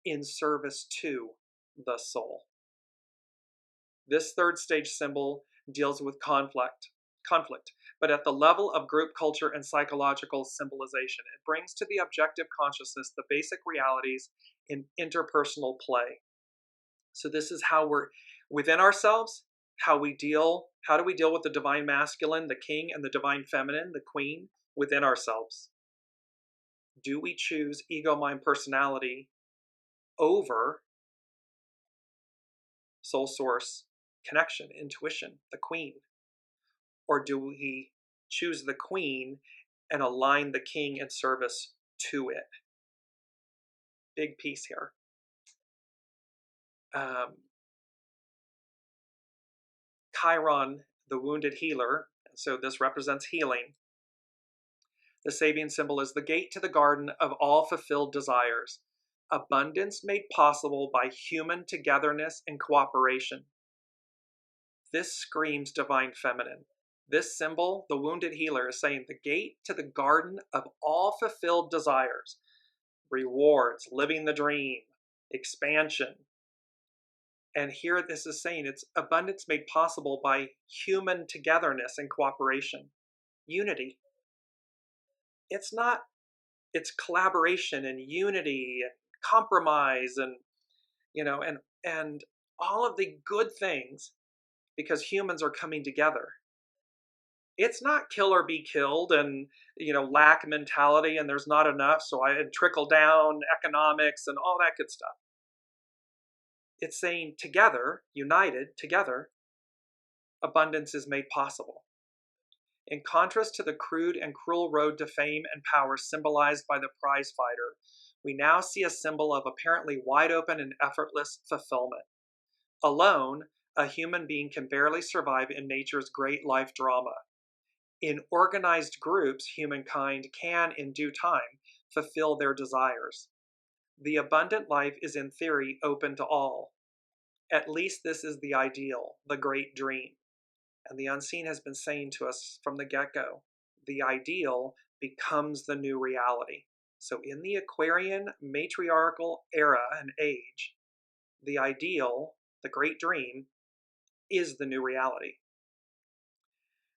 in service to the soul. This 3rd stage symbol deals with conflict, but at the level of group culture and psychological symbolization. It brings to the objective consciousness the basic realities in interpersonal play. So this is how we're within ourselves, how do we deal with the divine masculine, the king, and the divine feminine, the queen, within ourselves? Do we choose ego, mind, personality over soul source, connection, intuition, the queen? Or do we choose the queen and align the king in service to it? Big piece here. Chiron, the wounded healer, so this represents healing. The Sabian symbol is the gate to the garden of all fulfilled desires, abundance made possible by human togetherness and cooperation. This screams divine feminine. This symbol, the wounded healer, is saying the gate to the garden of all fulfilled desires, rewards, living the dream, expansion. And here this is saying it's abundance made possible by human togetherness and cooperation. Unity. It's collaboration and unity and compromise and, and all of the good things, because humans are coming together. It's not kill or be killed and, lack mentality and there's not enough, so I trickle down economics and all that good stuff. It's saying together, united, together, abundance is made possible. In contrast to the crude and cruel road to fame and power symbolized by the prize fighter, we now see a symbol of apparently wide open and effortless fulfillment. Alone, a human being can barely survive in nature's great life drama. In organized groups, humankind can, in due time, fulfill their desires. The abundant life is in theory open to all. At least this is the ideal, the great dream. And the unseen has been saying to us from the get-go, the ideal becomes the new reality. So in the Aquarian matriarchal era and age, the ideal, the great dream, is the new reality.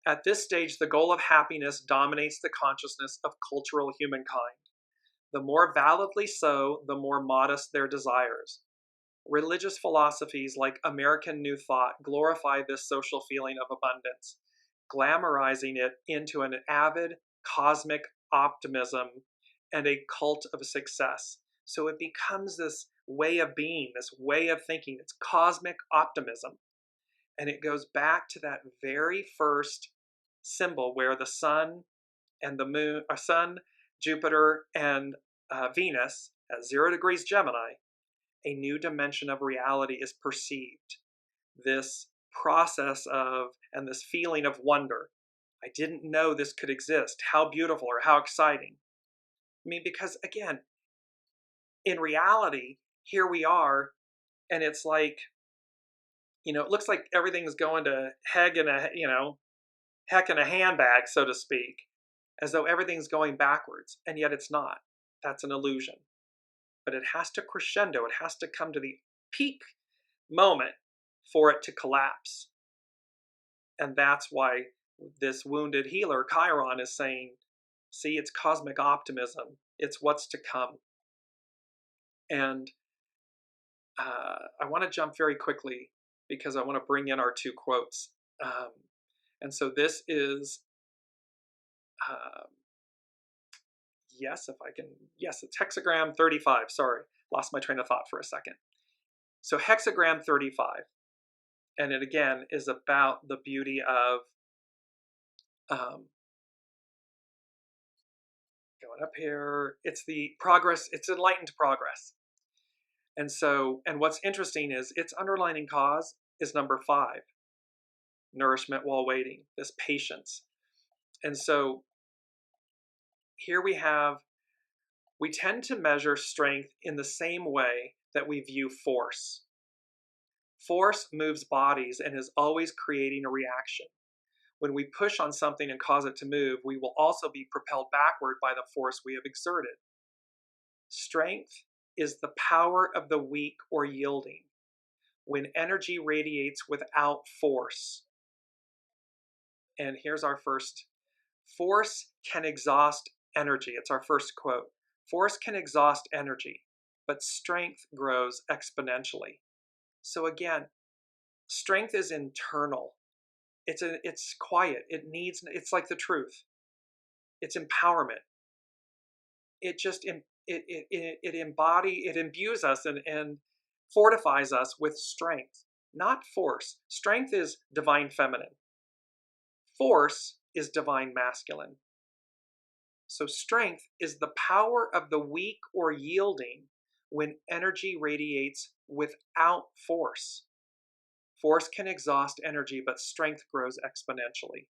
At this stage, the goal of happiness dominates the consciousness of cultural humankind. The more validly so, the more modest their desires. Religious philosophies like American New Thought glorify this social feeling of abundance, glamorizing it into an avid cosmic optimism and a cult of success. So it becomes this way of being, this way of thinking. It's cosmic optimism. And it goes back to that very first symbol where the sun and the moon, sun, Jupiter, and Venus at 0 degrees Gemini, a new dimension of reality is perceived. This process of, and this feeling of wonder. I didn't know this could exist. How beautiful or how exciting. I mean, because again, in reality, here we are, and it's like, it looks like everything's going to heck in a handbag, so to speak, as though everything's going backwards, and yet it's not. That's an illusion. But it has to crescendo, it has to come to the peak moment for it to collapse. And that's why this wounded healer, Chiron, is saying, see, it's cosmic optimism. It's what's to come. And I want to jump very quickly because I want to bring in our two quotes. And so this is, it's hexagram 35. Sorry, lost my train of thought for a second. So hexagram 35, and it again is about the beauty of going up here. It's the progress, it's enlightened progress. And so, and what's interesting is its underlining cause is number 5, nourishment while waiting, this patience. And so here we tend to measure strength in the same way that we view force. Force moves bodies and is always creating a reaction. When we push on something and cause it to move, we will also be propelled backward by the force we have exerted. Strength is the power of the weak or yielding, when energy radiates without force. And here's our first. Force can exhaust energy. It's our first quote. Force can exhaust energy, but strength grows exponentially. So again, strength is internal. It's quiet. It's like the truth. It's empowerment. It imbues us and fortifies us with strength, not force. Strength is divine feminine. Force is divine masculine. So strength is the power of the weak or yielding when energy radiates without force. Force can exhaust energy, but strength grows exponentially.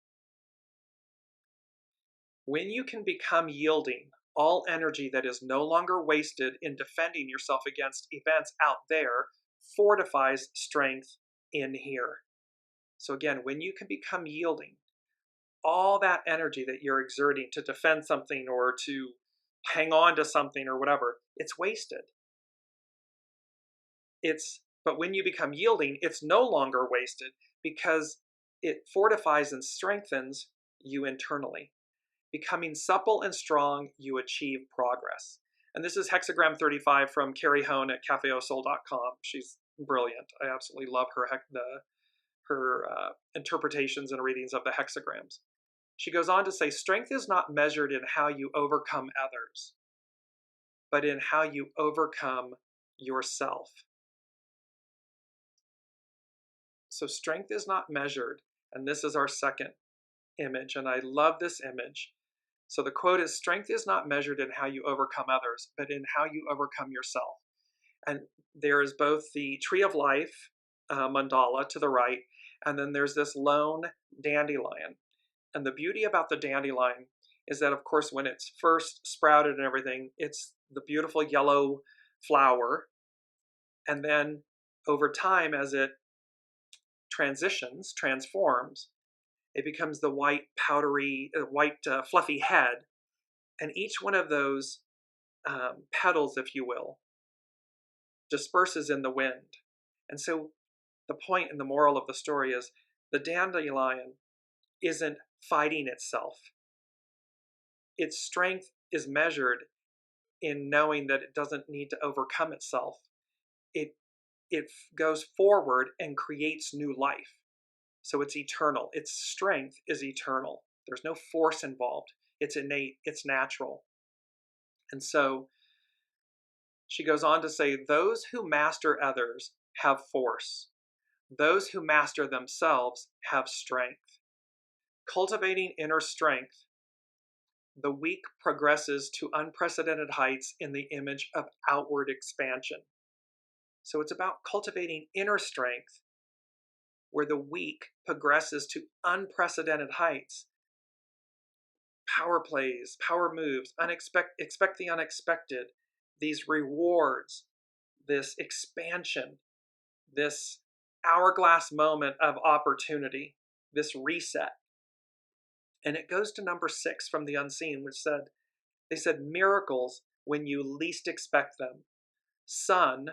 When you can become yielding, all energy that is no longer wasted in defending yourself against events out there fortifies strength in here. So again, when you can become yielding, all that energy that you're exerting to defend something or to hang on to something or whatever, it's wasted. But when you become yielding, it's no longer wasted because it fortifies and strengthens you internally. Becoming supple and strong, you achieve progress. And this is hexagram 35 from Carrie Hone at cafeosol.com. She's brilliant. I absolutely love her interpretations and readings of the hexagrams. She goes on to say, strength is not measured in how you overcome others, but in how you overcome yourself. So strength is not measured, and this is our second image, and I love this image. So the quote is, strength is not measured in how you overcome others, but in how you overcome yourself. And there is both the Tree of Life mandala to the right, and then there's this lone dandelion. And the beauty about the dandelion is that, of course, when it's first sprouted and everything, it's the beautiful yellow flower. And then over time, as it transforms, it becomes the white, powdery, fluffy head. And each one of those petals, if you will, disperses in the wind. And so the point and the moral of the story is the dandelion isn't fighting itself. Its strength is measured in knowing that it doesn't need to overcome itself. It goes forward and creates new life. So it's eternal. Its strength is eternal. There's no force involved. It's innate. It's natural. And so she goes on to say, those who master others have force. Those who master themselves have strength. Cultivating inner strength, the weak progresses to unprecedented heights in the image of outward expansion. So it's about cultivating inner strength where the weak progresses to unprecedented heights. Power plays, power moves, expect the unexpected, these rewards, this expansion, this hourglass moment of opportunity, this reset. And it goes to number 6 from the unseen, which they said miracles when you least expect them. Sun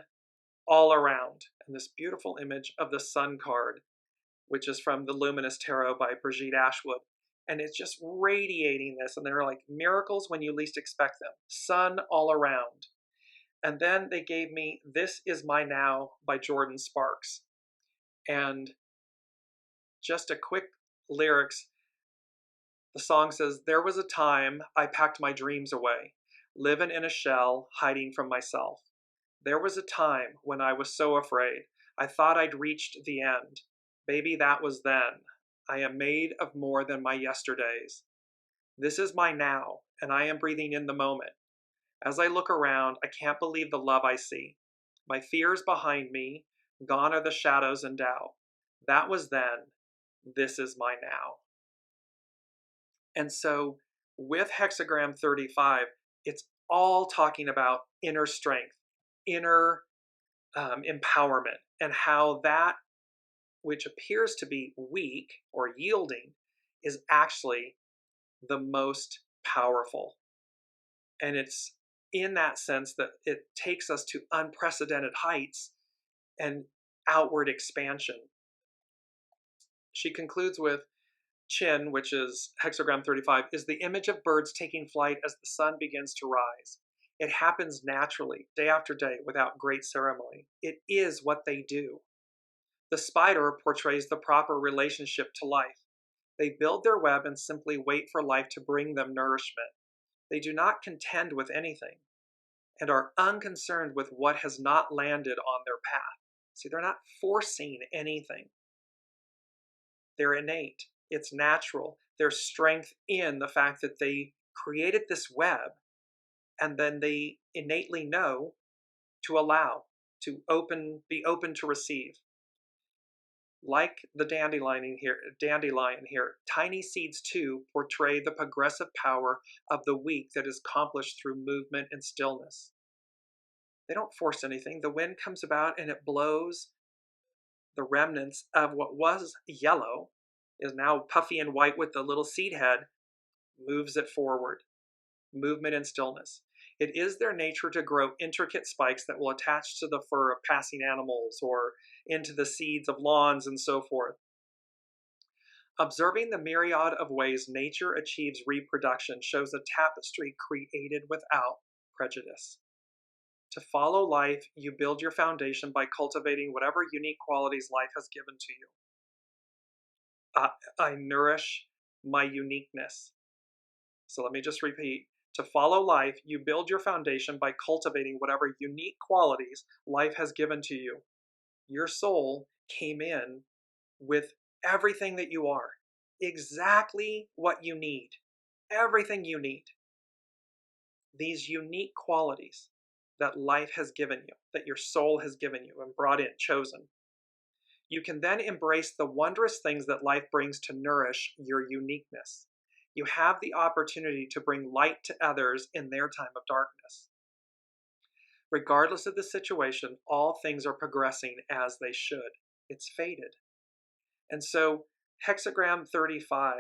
all around. And this beautiful image of the sun card, which is from the Luminous Tarot by Brigitte Ashwood. And it's just radiating this. And they're like, miracles when you least expect them. Sun all around. And then they gave me This Is My Now by Jordan Sparks. And just a quick lyrics. The song says, there was a time I packed my dreams away, living in a shell, hiding from myself. There was a time when I was so afraid, I thought I'd reached the end. Baby, that was then. I am made of more than my yesterdays. This is my now, and I am breathing in the moment. As I look around, I can't believe the love I see. My fears behind me, gone are the shadows and doubt. That was then. This is my now. And so with hexagram 35, it's all talking about inner strength, inner empowerment, and how that which appears to be weak or yielding is actually the most powerful. And it's in that sense that it takes us to unprecedented heights and outward expansion. She concludes with, Chin, which is hexagram 35, is the image of birds taking flight as the sun begins to rise. It happens naturally, day after day, without great ceremony. It is what they do. The spider portrays the proper relationship to life. They build their web and simply wait for life to bring them nourishment. They do not contend with anything and are unconcerned with what has not landed on their path. See, they're not forcing anything. They're innate. It's natural. There's strength in the fact that they created this web, and then they innately know to allow, to be open to receive. Like the dandelion here, tiny seeds too portray the progressive power of the weak that is accomplished through movement and stillness. They don't force anything. The wind comes about and it blows the remnants of what was yellow, is now puffy and white with the little seed head, moves it forward. Movement and stillness. It is their nature to grow intricate spikes that will attach to the fur of passing animals or into the seeds of lawns and so forth. Observing the myriad of ways nature achieves reproduction shows a tapestry created without prejudice. To follow life, you build your foundation by cultivating whatever unique qualities life has given to you. I nourish my uniqueness. So let me just repeat. To follow life, you build your foundation by cultivating whatever unique qualities life has given to you. Your soul came in with everything that you are, exactly what you need, everything you need. These unique qualities that life has given you, that your soul has given you and brought in, chosen. You can then embrace the wondrous things that life brings to nourish your uniqueness. You have the opportunity to bring light to others in their time of darkness. Regardless of the situation, all things are progressing as they should. It's fated. And so, hexagram 35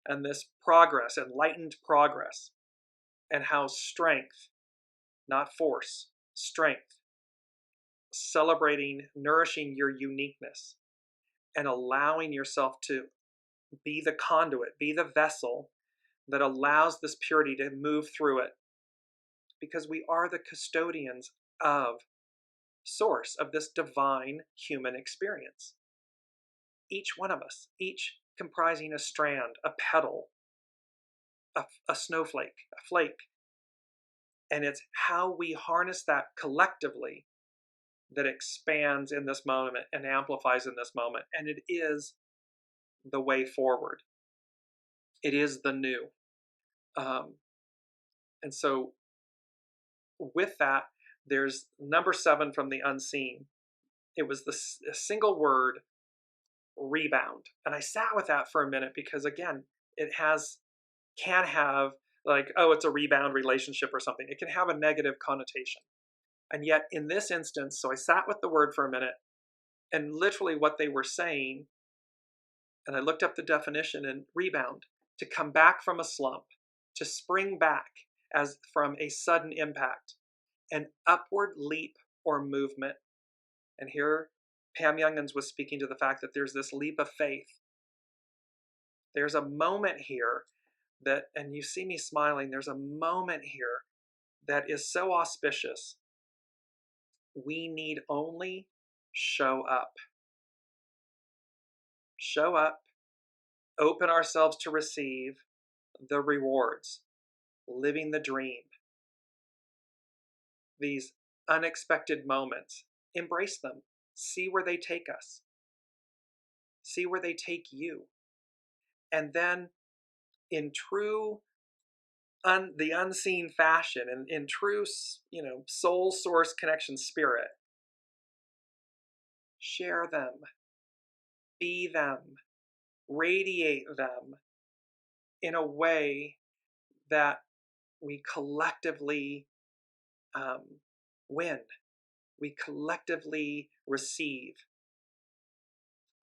and this progress, enlightened progress, and how strength, not force, strength, celebrating, nourishing your uniqueness, and allowing yourself to be the conduit, be the vessel that allows this purity to move through it. Because we are the custodians of source, of this divine human experience. Each one of us, each comprising a strand, a petal, a snowflake, a flake. And it's how we harness that collectively that expands in this moment and amplifies in this moment. And it is the way forward. It is the new. And so with that, there's number 7 from the unseen. It was the single word, rebound. And I sat with that for a minute because, again, it can have like, oh, it's a rebound relationship or something. It can have a negative connotation. And yet in this instance, so I sat with the word for a minute, and literally what they were saying, and I looked up the definition, and rebound, to come back from a slump, to spring back as from a sudden impact, an upward leap or movement. And here Pam Youngans was speaking to the fact that there's this leap of faith. There's a moment here that, and you see me smiling, there's a moment here that is so auspicious. We need only show up. Show up, open ourselves to receive the rewards, living the dream. These unexpected moments, embrace them. See where they take us. See where they take you. And then in true the unseen fashion, and in true, soul source connection spirit, share them, be them, radiate them in a way that we collectively win. We collectively receive.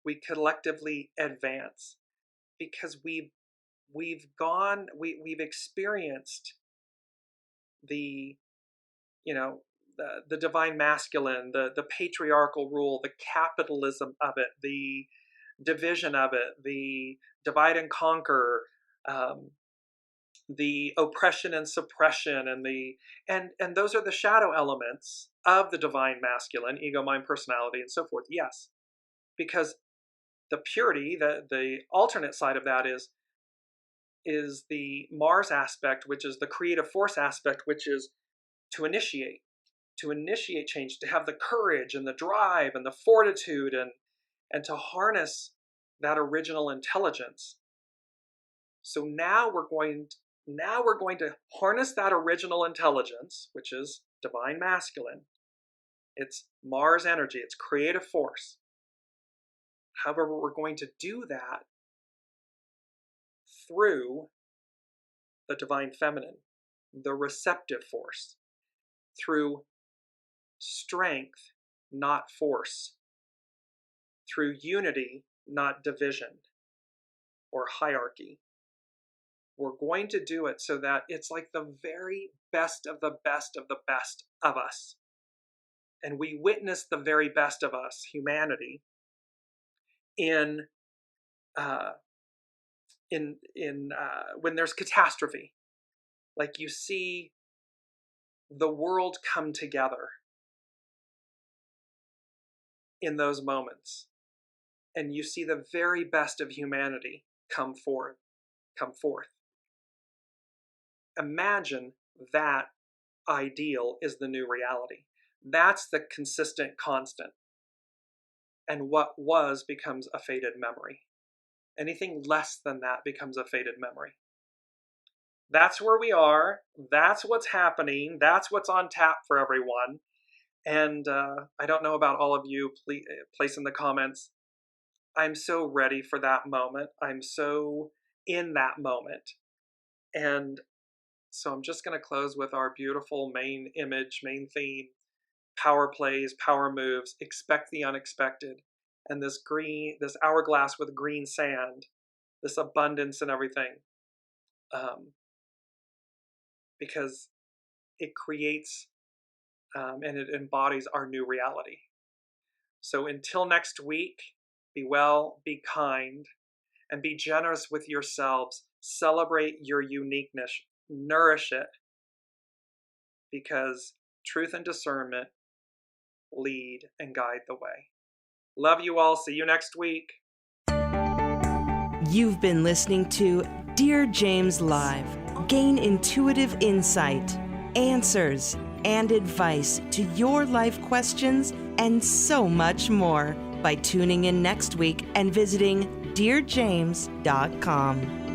We collectively advance, because we've experienced the divine masculine, the patriarchal rule, the capitalism of it, the division of it, the divide and conquer, the oppression and suppression, and those are the shadow elements of the divine masculine, ego, mind, personality, and so forth. Yes. because the purity, the alternate side of that is the Mars aspect, which is the creative force aspect, which is to initiate change, to have the courage and the drive and the fortitude and to harness that original intelligence. So now we're going to harness that original intelligence, which is divine masculine. It's Mars energy, it's creative force. However, we're going to do that through the divine feminine, the receptive force, through strength, not force, through unity, not division or hierarchy. We're going to do it so that it's like the very best of the best of the best of us. And we witness the very best of us, humanity, in when there's catastrophe. Like you see the world come together in those moments. And you see the very best of humanity come forth. Imagine that ideal is the new reality. That's the consistent constant. And what was becomes a faded memory. Anything less than that becomes a faded memory. That's where we are. That's what's happening. That's what's on tap for everyone. And I don't know about all of you. Please place in the comments. I'm so ready for that moment. I'm so in that moment. And so I'm just going to close with our beautiful main image, main theme. Power plays, power moves, expect the unexpected. And this hourglass with green sand, this abundance and everything. Because it creates and it embodies our new reality. So until next week, be well, be kind, and be generous with yourselves. Celebrate your uniqueness, nourish it, because truth and discernment lead and guide the way. Love you all. See you next week. You've been listening to Dear James Live. Gain intuitive insight, answers, and advice to your life questions and so much more by tuning in next week and visiting DearJames.com.